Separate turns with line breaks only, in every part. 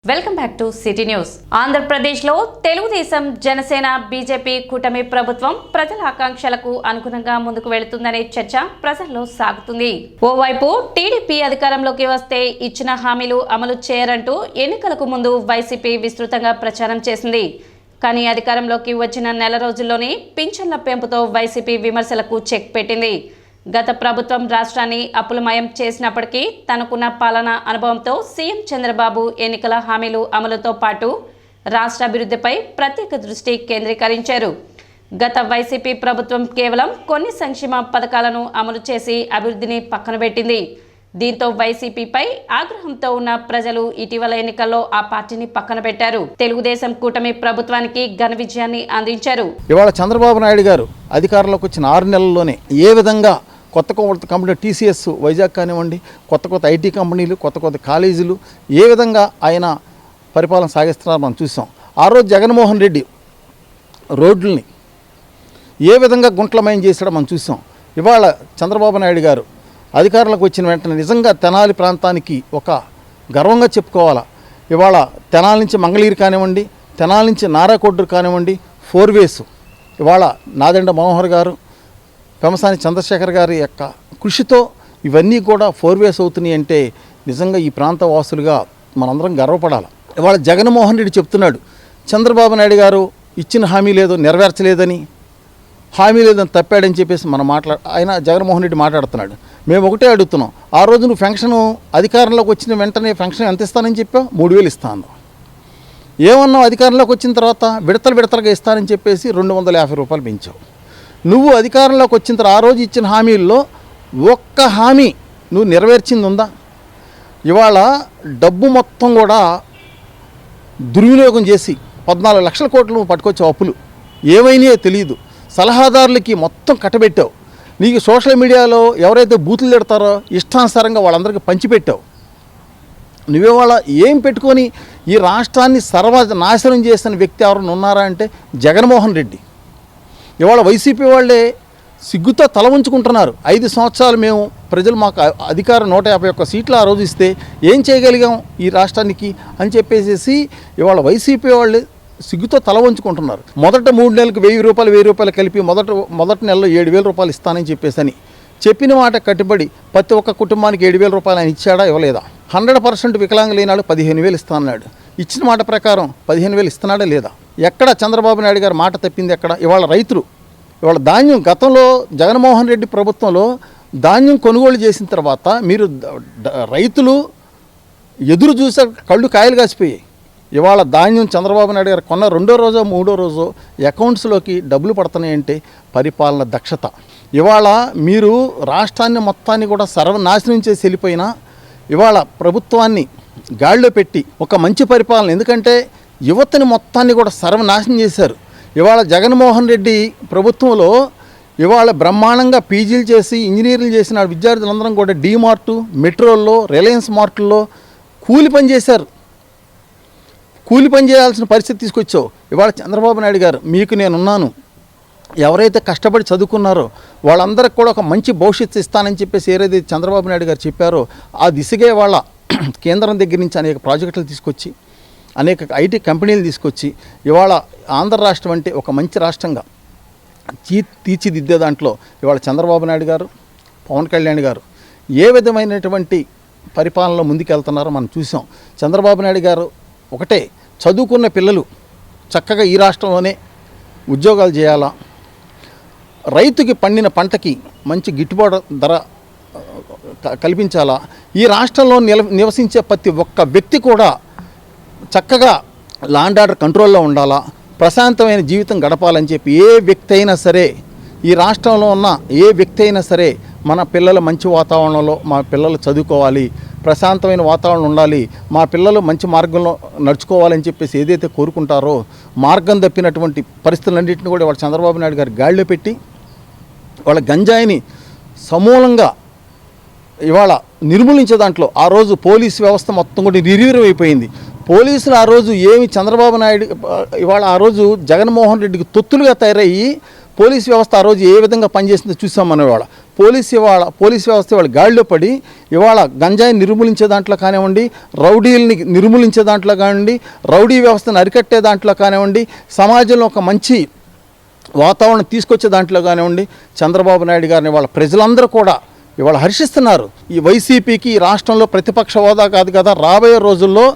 Welcome back to city news. ఆంధ్రప్రదేశ్లో Telugu Desam, Janasena, BJP కూటమి ప్రభుత్వం ప్రజల ఆకాంక్షలకు అనుగుణంగా ముందుకు వెళుతుందనే చర్చ ప్రజల్లో సాగుతుంది. ఓవైపు టీడీపీ అధికారంలోకి వస్తే ఇచ్చిన హామీలు అమలు చేయరంటూ ఎన్నికలకు ముందు వైసీపీ విస్తృతంగా ప్రచారం చేసింది. కానీ అధికారంలోకి వచ్చిన నెల రోజుల్లోనే పింఛన్ల పెంపుతో వైసీపీ విమర్శలకు చెక్ పెట్టింది. గత ప్రభుత్వం రాష్ట్రాన్ని అప్పులమయం చేసినప్పటికీ తనకున్న పాలనా అనుభవంతో సీఎం చంద్రబాబు ఎన్నికల హామీలు అమలుతో పాటు రాష్ట్ర అభివృద్ధిపై ప్రత్యేక దృష్టి కేంద్రీకరించారు. గత వైసీపీ ప్రభుత్వం కేవలం కొన్ని సంక్షేమ పథకాలను అమలు చేసి అభివృద్ధిని పక్కన పెట్టింది. దీంతో వైసీపీపై ఆగ్రహంతో ఉన్న ప్రజలు ఇటీవల ఎన్నికల్లో ఆ పార్టీని పక్కన పెట్టారు. తెలుగుదేశం కూటమి ప్రభుత్వానికి ఘన విజయాన్ని అందించారు.
ఇవాళ చంద్రబాబు నాయుడు గారు అధికారంలోకి వచ్చిన 6 నెలల్లోనే ఏ విధంగా కొత్త కంపెనీ టీసీఎస్ వైజాగ్ కానివ్వండి, కొత్త ఐటీ కంపెనీలు, కొత్త కాలేజీలు ఏ విధంగా ఆయన పరిపాలన సాగిస్తున్నారో మనం చూసాం. ఆ రోజు జగన్మోహన్ రెడ్డి రోడ్లని ఏ విధంగా గుంట్లమయం చేశాడో మనం చూసాం. ఇవాళ చంద్రబాబు నాయుడు గారు అధికారంలోకి వచ్చిన వెంటనే నిజంగా తెనాలి ప్రాంతానికి ఒక గర్వంగా చెప్పుకోవాలా. ఇవాళ తెనాలి నుంచి మంగళగిరి కానివ్వండి, తెనాలి నుంచి నారాకొడ్డూరు కానివ్వండి, 4 వేస్ ఇవాళ నాదెండ్ల మనోహర్ గారు, పెమసాని చంద్రశేఖర్ గారి యొక్క కృషితో ఇవన్నీ కూడా 4 వేస్ అవుతున్నాయి అంటే నిజంగా ఈ ప్రాంత వాసులుగా మనందరం గర్వపడాలి. ఇవాళ జగన్మోహన్ రెడ్డి చెప్తున్నాడు చంద్రబాబు నాయుడు గారు ఇచ్చిన హామీ లేదో నెరవేర్చలేదని, హామీ లేదని తప్పాడని చెప్పేసి ఆయన జగన్మోహన్ రెడ్డి మాట్లాడుతున్నాడు. మేము ఒకటే అడుగుతున్నాం, ఆ రోజు నువ్వు ఫెన్షన్ అధికారంలోకి వచ్చిన వెంటనే ఫెన్షన్ ఎంత ఇస్తానని చెప్పావు? 3,000 ఇస్తాను. ఏమన్నావు? అధికారంలోకి వచ్చిన తర్వాత విడతలుగా ఇస్తానని చెప్పేసి 250 రూపాయలు పెంచావు. నువ్వు అధికారంలోకి వచ్చిన తర్వాత ఆ రోజు ఇచ్చిన హామీల్లో ఒక్క హామీ నువ్వు నెరవేర్చింది ఉందా? ఇవాళ డబ్బు మొత్తం కూడా దుర్వినియోగం చేసి 14 లక్షల కోట్లు పట్టుకొచ్చే అప్పులు ఏమైనాయో తెలియదు. సలహాదారులకి మొత్తం కట్టబెట్టావు. నీకు సోషల్ మీడియాలో ఎవరైతే బూతులు తిడతారో ఇష్టానుసారంగా వాళ్ళందరికీ పంచిపెట్టావు. నువ్వేవాళ్ళ ఏం పెట్టుకొని ఈ రాష్ట్రాన్ని సర్వనాశనం చేసిన వ్యక్తి ఎవరైనా ఉన్నారా అంటే జగన్మోహన్ రెడ్డి. ఇవాళ వైసీపీ వాళ్ళే సిగ్గుతో తల ఉంచుకుంటున్నారు. 5 సంవత్సరాలు మేము ప్రజలు మాకు అధికారం 151 సీట్లు ఆ రోజు ఇస్తే ఏం చేయగలిగాం ఈ రాష్ట్రానికి అని చెప్పేసి ఇవాళ వైసీపీ వాళ్ళే సిగ్గుతో తల వంచుకుంటున్నారు. మొదట 3 నెలలకు 1,000 రూపాయలు కలిపి మొదటి నెలలో 7,000 రూపాయలు ఇస్తానని చెప్పేసి చెప్పిన మాట కట్టుబడి ప్రతి ఒక్క కుటుంబానికి 7,000 రూపాయలు ఆయన ఇచ్చాడా ఇవ్వలేదా? 100% వికలాంగులు లేనాడు 15,000 ఇస్తానన్నాడు. ఇచ్చిన మాట ప్రకారం 15,000 ఇస్తున్నాడా లేదా? ఎక్కడ చంద్రబాబు నాయుడు గారు మాట తప్పింది ఎక్కడ? ఇవాళ రైతులు ఇవాళ ధాన్యం గతంలో జగన్మోహన్ రెడ్డి ప్రభుత్వంలో ధాన్యం కొనుగోలు చేసిన తర్వాత మీరు రైతులు ఎదురు చూసే కళ్ళు కాయలు కాసిపోయాయి. ఇవాళ ధాన్యం చంద్రబాబు నాయుడు గారు కొన్న 2వ రోజో 3వ రోజో అకౌంట్స్లోకి డబ్బులు పడుతున్నాయంటే పరిపాలన దక్షత. ఇవాళ మీరు రాష్ట్రాన్ని మొత్తాన్ని కూడా సర్వనాశనం చేసి వెళ్ళిపోయినా ఇవాళ ప్రభుత్వాన్ని గాడిలో పెట్టి ఒక మంచి పరిపాలన, ఎందుకంటే యువతని మొత్తాన్ని కూడా సర్వనాశనం చేశారు. ఇవాళ జగన్మోహన్ రెడ్డి ప్రభుత్వంలో ఇవాళ బ్రహ్మాండంగా పీజీలు చేసి ఇంజనీర్లు చేసిన విద్యార్థులందరం కూడా డీమార్టు, మెట్రోల్లో, రిలయన్స్ మార్టుల్లో కూలి పని చేశారు. కూలి పని చేయాల్సిన పరిస్థితి తీసుకొచ్చావు. ఇవాళ చంద్రబాబు నాయుడు గారు మీకు నేనున్నాను, ఎవరైతే కష్టపడి చదువుకున్నారో వాళ్ళందరికీ కూడా ఒక మంచి భవిష్యత్తు ఇస్తానని చెప్పేసి ఏదైతే చంద్రబాబు నాయుడు గారు చెప్పారో ఆ దిశగా వాళ్ళ కేంద్రం దగ్గర నుంచి అనేక ప్రాజెక్టులు తీసుకొచ్చి అనేక ఐటీ కంపెనీలు తీసుకొచ్చి ఇవాళ ఆంధ్ర రాష్ట్రం అంటే ఒక మంచి రాష్ట్రంగా తీర్చిదిద్దే దాంట్లో ఇవాళ చంద్రబాబు నాయుడు గారు, పవన్ కళ్యాణ్ గారు ఏ విధమైనటువంటి పరిపాలనలో ముందుకెళ్తున్నారో మనం చూసాం. చంద్రబాబు నాయుడు గారు ఒకటే, చదువుకున్న పిల్లలు చక్కగా ఈ రాష్ట్రంలోనే ఉద్యోగాలు చేయాలా, రైతుకి పండిన పంటకి మంచి గిట్టుబాటు ధర కల్పించాలా, ఈ రాష్ట్రంలో నివసించే ప్రతి ఒక్క వ్యక్తి కూడా చక్కగా లా అండ్ ఆర్డర్ కంట్రోల్లో ఉండాలా, ప్రశాంతమైన జీవితం గడపాలని చెప్పి ఏ వ్యక్తి అయినా సరే, ఈ రాష్ట్రంలో ఉన్న ఏ వ్యక్తి అయినా సరే మన పిల్లలు మంచి వాతావరణంలో మా పిల్లలు చదువుకోవాలి, ప్రశాంతమైన వాతావరణం ఉండాలి, మా పిల్లలు మంచి మార్గంలో నడుచుకోవాలని చెప్పేసి ఏదైతే కోరుకుంటారో మార్గం తప్పినటువంటి పరిస్థితులన్నింటినీ కూడా వాళ్ళ చంద్రబాబు నాయుడు గారు గాడిలో పెట్టి వాళ్ళ గంజాయిని సమూలంగా ఇవాళ నిర్మూలించే దాంట్లో ఆ రోజు పోలీసు వ్యవస్థ మొత్తం కూడా నిర్వీర్యం అయిపోయింది. పోలీసులు ఆ రోజు ఏమి చంద్రబాబు నాయుడు ఇవాళ ఆ రోజు జగన్మోహన్ రెడ్డికి తొత్తులుగా తయారయ్యి పోలీసు వ్యవస్థ ఆ రోజు ఏ విధంగా పనిచేసిందో చూసాం మనం. ఇవాళ పోలీస్ వ్యవస్థ ఇవాళ గాడిలో పడి ఇవాళ గంజాయిని నిర్మూలించే దాంట్లో కానివ్వండి, రౌడీల్ని నిర్మూలించే దాంట్లో కానివ్వండి, రౌడీ వ్యవస్థను అరికట్టే దాంట్లో కానివ్వండి, సమాజంలో ఒక మంచి వాతావరణం తీసుకొచ్చే దాంట్లో కానివ్వండి, చంద్రబాబు నాయుడు గారిని వాళ్ళ ప్రజలందరూ కూడా ఇవాళ హర్షిస్తున్నారు. ఈ వైసీపీకి ఈ రాష్ట్రంలో ప్రతిపక్ష హోదా కాదు కదా, రాబోయే రోజుల్లో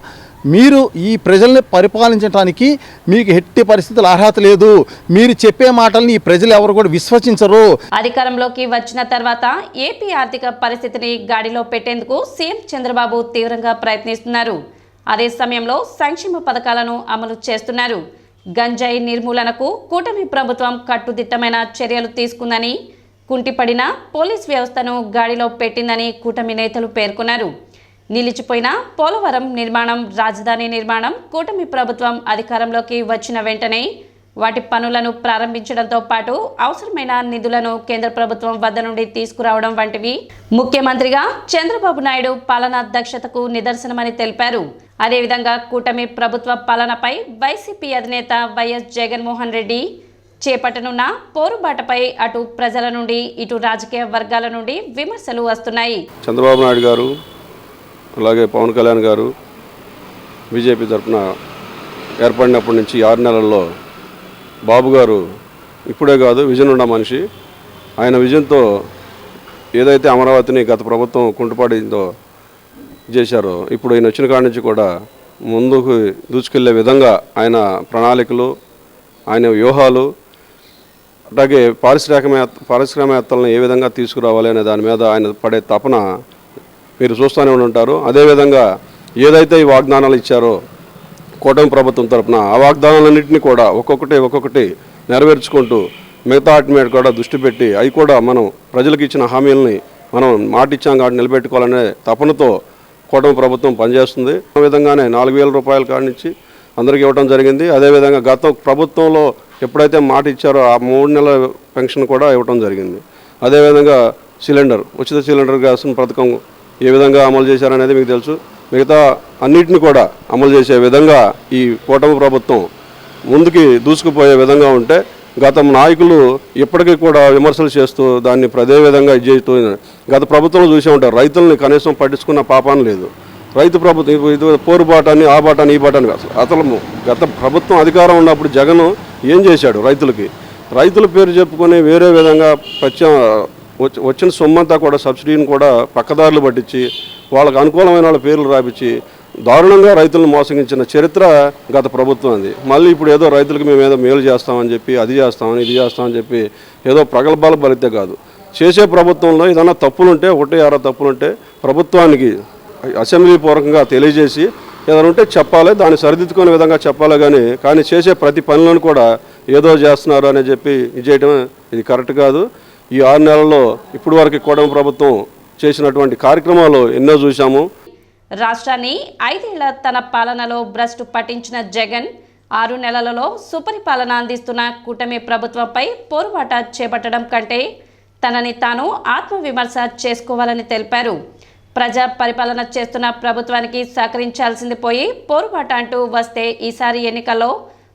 మీరు ఈ ప్రజల్ని పరిపాలించడానికి మీకు ఎట్టి పరిస్థితులు అర్హత లేదు. మీరు చెప్పే మాటల్ని ఈ ప్రజలు ఎవరు కూడా విశ్వసించరు.
అధికారంలోకి వచ్చిన తర్వాత ఏపీ ఆర్థిక పరిస్థితిని గాడిలో పెట్టేందుకు సీఎం చంద్రబాబు తీవ్రంగా ప్రయత్నిస్తున్నారు. అదే సమయంలో సంక్షేమ పథకాలను అమలు చేస్తున్నారు. గంజాయి నిర్మూలనకు కూటమి ప్రభుత్వం కట్టుదిట్టమైన చర్యలు తీసుకుందని, కుంటిపడిన పోలీస్ వ్యవస్థను గాడిలో పెట్టిందని కూటమి నేతలు పేర్కొన్నారు. నిలిచిపోయిన పోలవరం నిర్మాణం, రాజధాని నిర్మాణం కూటమి ప్రభుత్వం అధికారంలోకి వచ్చిన వెంటనే వాటి పనులను ప్రారంభించడంతో పాటు అవసరమైన నిధులను కేంద్ర ప్రభుత్వం వద్ద నుండి తీసుకురావడం వంటివి ముఖ్యమంత్రిగా చంద్రబాబు నాయుడు పాలనా దక్షతకు నిదర్శనమని తెలిపారు. అదేవిధంగా కూటమి ప్రభుత్వ పాలనపై వైసీపీ అధినేత వైఎస్ జగన్మోహన్ రెడ్డి చేపట్టనున్న పోరుబాటపై అటు ప్రజల నుండి ఇటు రాజకీయ వర్గాల నుండి విమర్శలు వస్తున్నాయి.
చంద్రబాబు నాయుడు గారు అలాగే పవన్ కళ్యాణ్ గారు బీజేపీ తరఫున ఏర్పడినప్పటి నుంచి 6 నెలల్లో బాబు గారు ఇప్పుడే కాదు, విజన్ ఉన్న మనిషి. ఆయన విజన్తో ఏదైతే అమరావతిని గత ప్రభుత్వం కుంటుపడిందో చేశారో, ఇప్పుడు ఆయన వచ్చిన కాడి నుంచి కూడా ముందుకు దూసుకెళ్లే విధంగా ఆయన ప్రణాళికలు, ఆయన వ్యూహాలు, అలాగే పారిశ్రామికవేత్తలను ఏ విధంగా తీసుకురావాలి అనే దాని మీద ఆయన పడే తపన మీరు చూస్తూనే ఉంటారు. అదేవిధంగా ఏదైతే ఈ వాగ్దానాలు ఇచ్చారో కూటమి ప్రభుత్వం తరఫున, ఆ వాగ్దానాలన్నింటినీ కూడా ఒక్కొక్కటి నెరవేర్చుకుంటూ మిగతా వాటి మీద కూడా దృష్టి పెట్టి అవి కూడా మనం ప్రజలకు ఇచ్చిన హామీలని మనం మాట ఇచ్చాం కాబట్టి నిలబెట్టుకోవాలనే తపనతో కూటమి ప్రభుత్వం పనిచేస్తుంది. ఆ విధంగానే 4,000 రూపాయల కాడి నుంచి అందరికీ ఇవ్వడం జరిగింది. అదేవిధంగా గత ప్రభుత్వంలో ఎప్పుడైతే మాట ఇచ్చారో ఆ 3 నెలల పెన్షన్ కూడా ఇవ్వడం జరిగింది. అదేవిధంగా ఉచిత సిలిండర్ గ్యాస్ పథకం ఏ విధంగా అమలు చేశారనేది మీకు తెలుసు. మిగతా అన్నిటిని కూడా అమలు చేసే విధంగా ఈ కూటమి ప్రభుత్వం ముందుకి దూసుకుపోయే విధంగా ఉంటే, గత నాయకులు ఇప్పటికీ కూడా విమర్శలు చేస్తూ దాన్ని అదే విధంగా చేస్తూ గత ప్రభుత్వంలో చూసే ఉంటారు. రైతుల్ని కనీసం పట్టించుకున్న పాపాన లేదు. రైతు ప్రభుత్వం ఇది పోరుబాటాన్ని, ఆ బాటాన్ని, ఈ బాటాన్ని అసలు గత ప్రభుత్వం అధికారం ఉన్నప్పుడు జగన్ ఏం చేశాడు రైతులకి? రైతుల పేరు చెప్పుకొని వేరే విధంగా వచ్చిన సొమ్మంతా కూడా సబ్సిడీని కూడా పక్కదారులు పట్టించి వాళ్ళకు అనుకూలమైన వాళ్ళ పేర్లు రాపించి దారుణంగా రైతులను మోసగించిన చరిత్ర గత ప్రభుత్వం అది. మళ్ళీ ఇప్పుడు ఏదో రైతులకు మేము ఏదో మేలు చేస్తామని చెప్పి, అది చేస్తామని, ఇది చేస్తామని చెప్పి ఏదో ప్రగల్భాలు బలితే కాదు. చేసే ప్రభుత్వంలో ఏదైనా తప్పులుంటే, 1-6 తప్పులుంటే ప్రభుత్వానికి అసెంబ్లీ పూర్వకంగా తెలియజేసి ఏదైనా ఉంటే చెప్పాలి, దాన్ని సరిదిద్దుకునే విధంగా చెప్పాలి. కానీ చేసే ప్రతి పనులను కూడా ఏదో చేస్తున్నారు అని చెప్పి ఇది చేయడం ఇది కరెక్ట్ కాదు. ఈ 6 నెలల్లో ఇప్పుడు వరకు కూటమి ప్రభుత్వం చేసినటువంటి కార్యక్రమాలు ఎన్నో చూసాము.
రాష్ట్రాన్ని 5 ఏళ్ల తన పాలనలో భ్రష్టు పట్టించిన జగన్ 6 నెలలలో సుపరిపాలన అందిస్తున్న కూటమి ప్రభుత్వంపై పోరుబాట చేపట్టడం కంటే తనని తాను ఆత్మవిమర్శ చేసుకోవాలని తెలిపారు. ప్రజా పరిపాలన చేస్తున్న ప్రభుత్వానికి సహకరించాల్సింది పోయి పోరుబాట అంటూ వస్తే ఈసారి ఎన్నికల్లో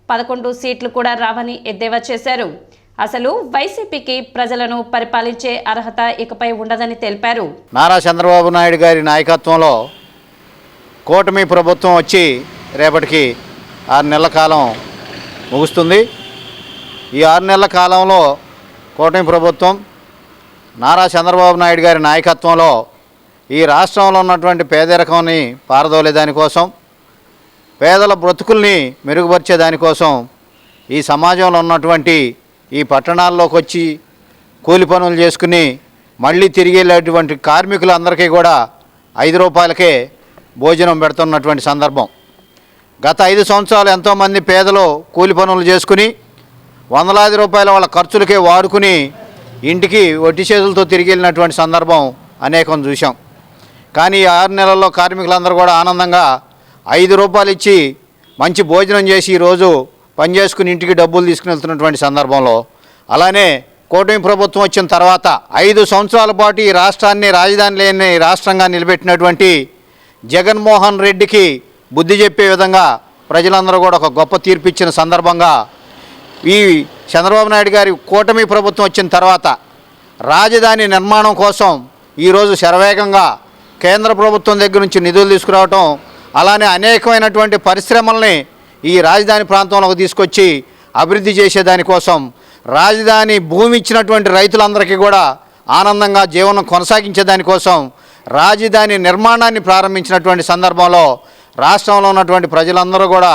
11 సీట్లు కూడా రావని ఎద్దేవా చేశారు. అసలు వైసీపీకి ప్రజలను పరిపాలించే అర్హత ఇకపై ఉండదని తెలిపారు.
నారా చంద్రబాబు నాయుడు గారి నాయకత్వంలో కూటమి ప్రభుత్వం వచ్చి రేపటికి 6 నెలల కాలం ముగుస్తుంది. ఈ 6 నెలల కాలంలో కూటమి ప్రభుత్వం నారా చంద్రబాబు నాయుడు గారి నాయకత్వంలో ఈ రాష్ట్రంలో ఉన్నటువంటి పేదరికాన్ని పారదోలే దానికోసం, పేదల బ్రతుకుల్ని మెరుగుపరిచే దానికోసం, ఈ సమాజంలో ఉన్నటువంటి ఈ పట్టణాల్లోకి వచ్చి కూలి పనులు చేసుకుని మళ్ళీ తిరిగి వెళ్ళేటువంటి కార్మికులందరికీ కూడా 5 రూపాయలకే భోజనం పెడుతున్నటువంటి సందర్భం. గత 5 సంవత్సరాలు ఎంతోమంది పేదలు కూలి పనులు చేసుకుని వందలాది రూపాయల వాళ్ళ ఖర్చులకే వాడుకుని ఇంటికి ఒట్టి చేతులతో తిరిగి వెళ్ళినటువంటి సందర్భం అనేకం చూసాం. కానీ ఈ 6 నెలల్లో కార్మికులందరూ కూడా ఆనందంగా 5 రూపాయలు ఇచ్చి మంచి భోజనం చేసి ఈరోజు పని చేసుకుని ఇంటికి డబ్బులు తీసుకుని వెళ్తున్నటువంటి సందర్భంలో, అలానే కూటమి ప్రభుత్వం వచ్చిన తర్వాత 5 సంవత్సరాల పాటు ఈ రాష్ట్రాన్ని రాజధాని లేని రాష్ట్రంగా నిలబెట్టినటువంటి జగన్మోహన్ రెడ్డికి బుద్ధి చెప్పే విధంగా ప్రజలందరూ కూడా ఒక గొప్ప తీర్పు ఇచ్చిన సందర్భంగా ఈ చంద్రబాబు నాయుడు గారి కూటమి ప్రభుత్వం వచ్చిన తర్వాత రాజధాని నిర్మాణం కోసం ఈరోజు శరవేగంగా కేంద్ర ప్రభుత్వం దగ్గర నుంచి నిధులు తీసుకురావటం, అలానే అనేకమైనటువంటి పరిశ్రమల్ని ఈ రాజధాని ప్రాంతంలోకి తీసుకొచ్చి అభివృద్ధి చేసేదానికోసం, రాజధాని భూమి ఇచ్చినటువంటి రైతులందరికీ కూడా ఆనందంగా జీవనం కొనసాగించేదానికోసం రాజధాని నిర్మాణాన్ని ప్రారంభించినటువంటి సందర్భంలో రాష్ట్రంలో ఉన్నటువంటి ప్రజలందరూ కూడా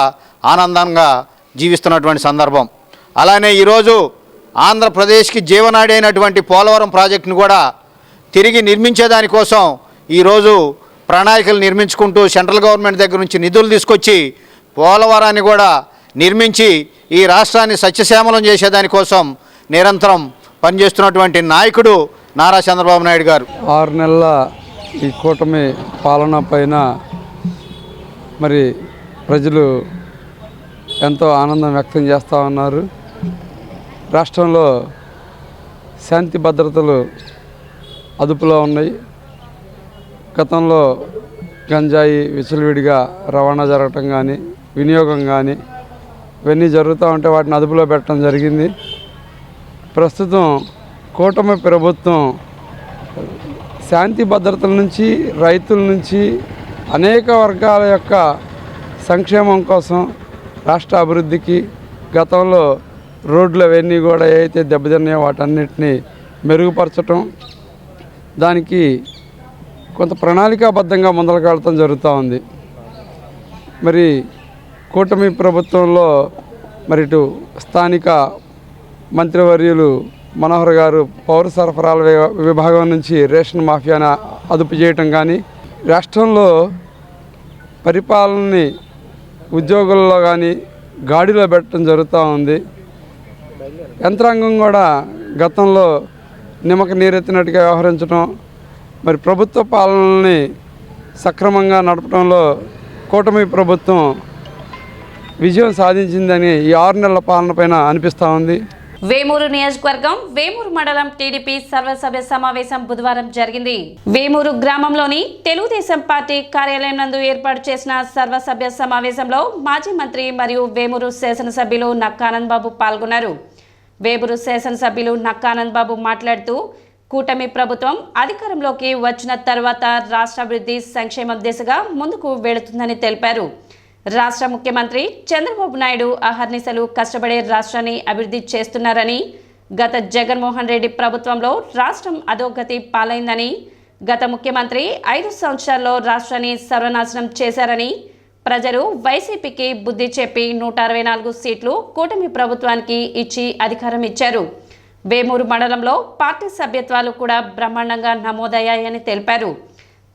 ఆనందంగా జీవిస్తున్నటువంటి సందర్భం. అలానే ఈరోజు ఆంధ్రప్రదేశ్కి జీవనాడి అయినటువంటి పోలవరం ప్రాజెక్టును కూడా తిరిగి నిర్మించేదానికోసం ఈరోజు ప్రణాళికలు నిర్మించుకుంటూ సెంట్రల్ గవర్నమెంట్ దగ్గర నుంచి నిధులు తీసుకొచ్చి పోలవరాన్ని కూడా నిర్మించి ఈ రాష్ట్రాన్ని సస్యశ్యామలం చేసేదానికోసం నిరంతరం పనిచేస్తున్నటువంటి నాయకుడు నారా చంద్రబాబు నాయుడు గారు.
6 నెలల ఈ కూటమి పాలన పైన మరి ప్రజలు ఎంతో ఆనందం వ్యక్తం చేస్తూ ఉన్నారు. రాష్ట్రంలో శాంతి భద్రతలు అదుపులో ఉన్నాయి. గతంలో గంజాయి విచ్చలవిడిగా రవాణా జరగటం కానీ, వినియోగం కానీ ఇవన్నీ జరుగుతూ ఉంటే వాటిని అదుపులో పెట్టడం జరిగింది. ప్రస్తుతం కూటమి ప్రభుత్వం శాంతి భద్రతల నుంచి, రైతుల నుంచి, అనేక వర్గాల యొక్క సంక్షేమం కోసం, రాష్ట్ర అభివృద్ధికి గతంలో రోడ్లు అవన్నీ కూడా ఏవైతే దెబ్బతిన్నాయో వాటన్నిటిని మెరుగుపరచటం, దానికి కొంత ప్రణాళికాబద్ధంగా ముందరకెళ్ళటం జరుగుతూ ఉంది. మరి కూటమి ప్రభుత్వంలో మరి ఇటు స్థానిక మంత్రివర్యులు మనోహర్ గారు పౌర సరఫరాల విభాగం నుంచి రేషన్ మాఫియాను అదుపు చేయటం కానీ, రాష్ట్రంలో పరిపాలనని ఉద్యోగుల్లో కానీ గాడిలో పెట్టడం జరుగుతూ ఉంది. యంత్రాంగం కూడా గతంలో నిమ్మక నీరెత్తినట్టుగా వ్యవహరించడం, మరి ప్రభుత్వ పాలనని సక్రమంగా నడపడంలో కూటమి ప్రభుత్వం విజయం సాధించిందని ఈ 6 నెలల పాలన పైన అనిపిస్తూ ఉంది.
వేమూరు నియోజకవర్గం వేమూరు మండలం టీడీపీ సర్వసభ్య సమావేశం బుధవారం జరిగింది. వేమూరు గ్రామంలోని తెలుగుదేశం పార్టీ కార్యాలయం నందు ఏర్పాటు చేసిన సర్వసభ్య సమావేశంలో మాజీ మంత్రి మరియు వేమూరు శాసనసభ్యులు నక్కానంద్ బాబు పాల్గొన్నారు. వేమూరు శాసనసభ్యులు నక్కానంద్ బాబు మాట్లాడుతూ, కూటమి ప్రభుత్వం అధికారంలోకి వచ్చిన తర్వాత రాష్ట్రాభివృద్ధి సంక్షేమం దిశగా ముందుకు వెళుతుందని తెలిపారు. రాష్ట్ర ముఖ్యమంత్రి చంద్రబాబు నాయుడు అహర్నిశలు కష్టపడే రాష్ట్రాన్ని అభివృద్ధి చేస్తున్నారని, గత జగన్మోహన్ రెడ్డి ప్రభుత్వంలో రాష్ట్రం అధోగతి పాలైందని, గత ముఖ్యమంత్రి 5 సంవత్సరాల్లో రాష్ట్రాన్ని సర్వనాశనం చేశారని, ప్రజలు వైసీపీకి బుద్ధి చెప్పి 164 సీట్లు కూటమి ప్రభుత్వానికి ఇచ్చి అధికారం ఇచ్చారు. వేమూరు మండలంలో పార్టీ సభ్యత్వాలు కూడా బ్రహ్మాండంగా నమోదయ్యాయని తెలిపారు.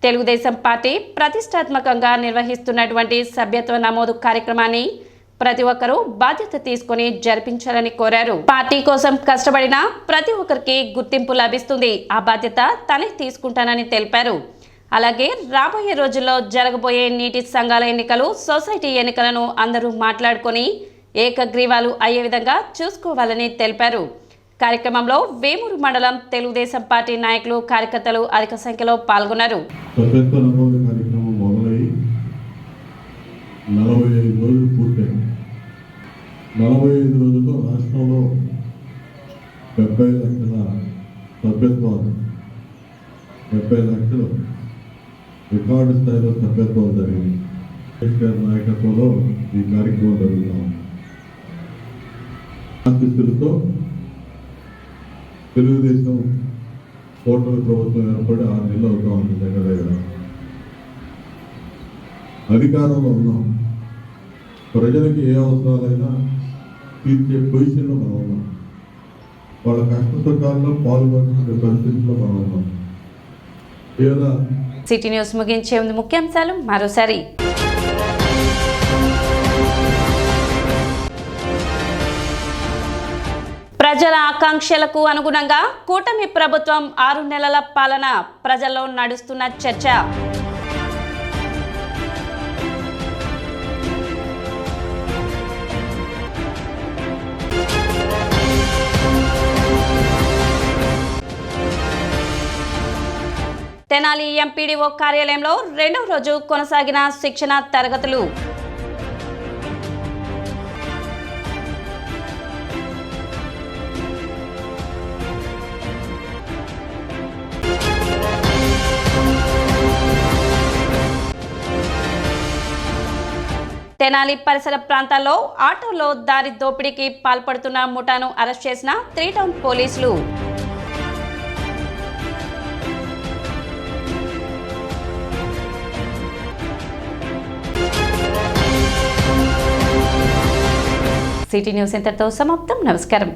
తెలుగుదేశం పార్టీ ప్రతిష్టాత్మకంగా నిర్వహిస్తున్నటువంటి సభ్యత్వ నమోదు కార్యక్రమాన్ని ప్రతి ఒక్కరూ బాధ్యత తీసుకుని జరిపించాలని కోరారు. పార్టీ కోసం కష్టపడిన ప్రతి ఒక్కరికి గుర్తింపు లభిస్తుంది, ఆ బాధ్యత తనే తీసుకుంటానని తెలిపారు. అలాగే రాబోయే రోజుల్లో జరగబోయే నీటి సంఘాల ఎన్నికలు, సొసైటీ ఎన్నికలను అందరూ మాట్లాడుకొని ఏకగ్రీవాలు అయ్యే విధంగా చూసుకోవాలని తెలిపారు. కార్యక్రమంలో వేమూరు మండలం తెలుగుదేశం పార్టీ నాయకులు, కార్యకర్తలు అధిక సంఖ్యలో పాల్గొన్నారు.
సభ్యత్వ నమోదు కార్యక్రమం మొదలై 45 రోజులు పూర్తయింది. 45 రోజుల్లో రాష్ట్రంలో 70 లక్షల సభ్యత్వాలు, 70 లక్షలు రికార్డు స్థాయిలో సభ్యత్వాలు జరిగింది. కేసీఆర్ నాయకత్వంలో ఈ కార్యక్రమం జరుగుతాం. ఆశీస్సులతో తెలుగుదేశం కూటమి ప్రభుత్వం ఏర్పడి 6 నెలలు అవుతా ఉంది. దగ్గర అధికారంలో ఉన్నాం. ప్రజలకి ఏ అవసరాలైనా తీర్చే పొజిషన్లో మనం ఉన్నాం. వాళ్ళ కష్ట సుఖాల్లో పాల్గొనే పరిస్థితుల్లో మనం ఉన్నాం. ఏదో
సిటీ న్యూస్ ముగించే ముందు ముఖ్యాంశాలు మరోసారి. ప్రజల ఆకాంక్షలకు అనుగుణంగా కూటమి ప్రభుత్వం 6 నెలల పాలన, ప్రజల్లో నడుస్తున్న చర్చ. తెనాలి ఎంపీడీఓ కార్యాలయంలో 2వ రోజు కొనసాగిన శిక్షణ తరగతులు. తెనాలి పరిసర ప్రాంతాల్లో ఆటోలో దారి దోపిడీకి పాల్పడుతున్న ముఠాను అరెస్ట్ చేసిన 3 టౌన్ పోలీసులు. సిటీ న్యూస్ ఇంతటితో సమాప్తం. నమస్కారం.